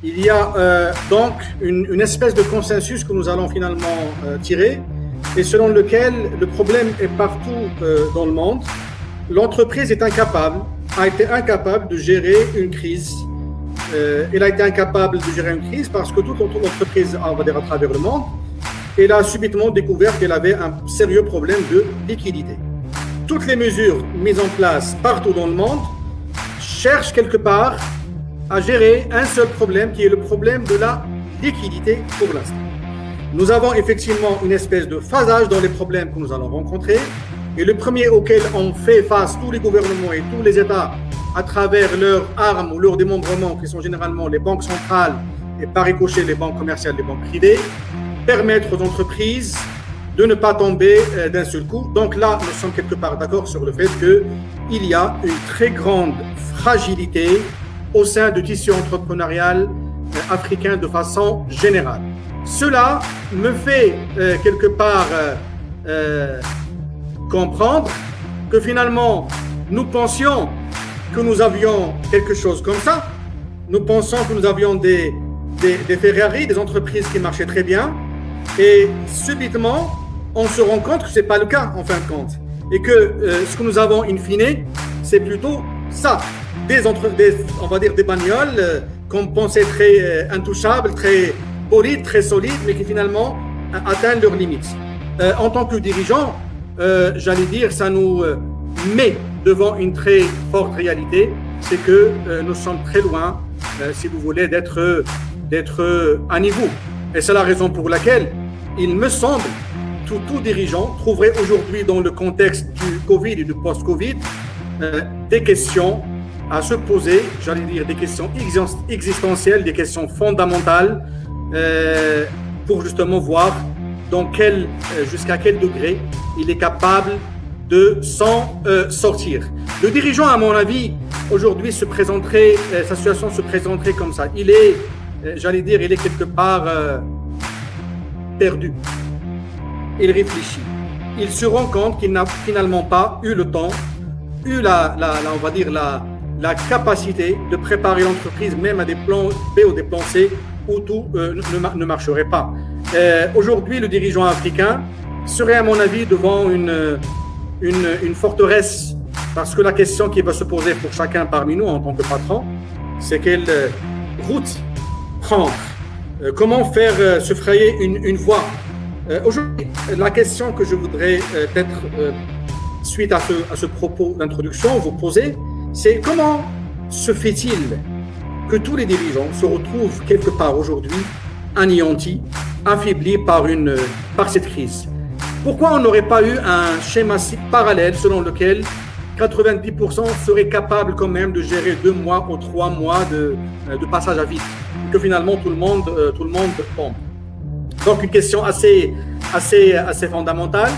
Il y a donc une espèce de consensus que nous allons finalement tirer et selon lequel le problème est partout dans le monde. L'entreprise a été incapable de gérer une crise. Elle a été incapable de gérer une crise parce que toute l'entreprise, on va dire à travers le monde, elle a subitement découvert qu'elle avait un sérieux problème de liquidité. Toutes les mesures mises en place partout dans le monde cherchent quelque part à gérer un seul problème qui est le problème de la liquidité pour l'instant. Nous avons effectivement une espèce de phasage dans les problèmes que nous allons rencontrer et le premier auquel ont fait face tous les gouvernements et tous les États à travers leurs armes ou leurs démembrements qui sont généralement les banques centrales et par ricochet les banques commerciales, les banques privées, permettre aux entreprises de ne pas tomber d'un seul coup. Donc là, nous sommes quelque part d'accord sur le fait qu'il y a une très grande fragilité au sein du tissu entrepreneurial africain de façon générale. Cela me fait quelque part comprendre que finalement, nous pensions que nous avions quelque chose comme ça. Nous pensons que nous avions des Ferrari, des entreprises qui marchaient très bien. Et subitement, on se rend compte que ce n'est pas le cas en fin de compte. Et que ce que nous avons in fine, c'est plutôt ça. On va dire des bagnoles qu'on pensait très intouchables, très polides, très solides, mais qui finalement atteignent leurs limites. En tant que dirigeant, j'allais dire, ça nous met devant une très forte réalité, c'est que nous sommes très loin, si vous voulez, d'être à niveau. Et c'est la raison pour laquelle il me semble que tout dirigeant trouverait aujourd'hui dans le contexte du Covid et du post-Covid des questions à se poser, j'allais dire des questions existentielles, des questions fondamentales pour justement voir jusqu'à quel degré il est capable de s'en sortir. Le dirigeant, à mon avis, aujourd'hui sa situation se présenterait comme ça. Il est quelque part perdu. Il réfléchit. Il se rend compte qu'il n'a finalement pas eu le temps, la capacité de préparer l'entreprise même à des plans B ou des plans C où tout ne marcherait pas. Aujourd'hui, le dirigeant africain serait, à mon avis, devant une forteresse, parce que la question qui va se poser pour chacun parmi nous en tant que patron, c'est quelle route prendre, comment faire se frayer une voie. Aujourd'hui, la question que je voudrais peut-être, suite à ce propos d'introduction, vous poser, c'est comment se fait-il que tous les dirigeants se retrouvent quelque part aujourd'hui anéantis, affaiblis par cette crise? Pourquoi on n'aurait pas eu un schéma parallèle selon lequel 90% seraient capables quand même de gérer 2 mois ou 3 mois de passage à vide, et que finalement tout le monde tombe? Donc une question assez fondamentale.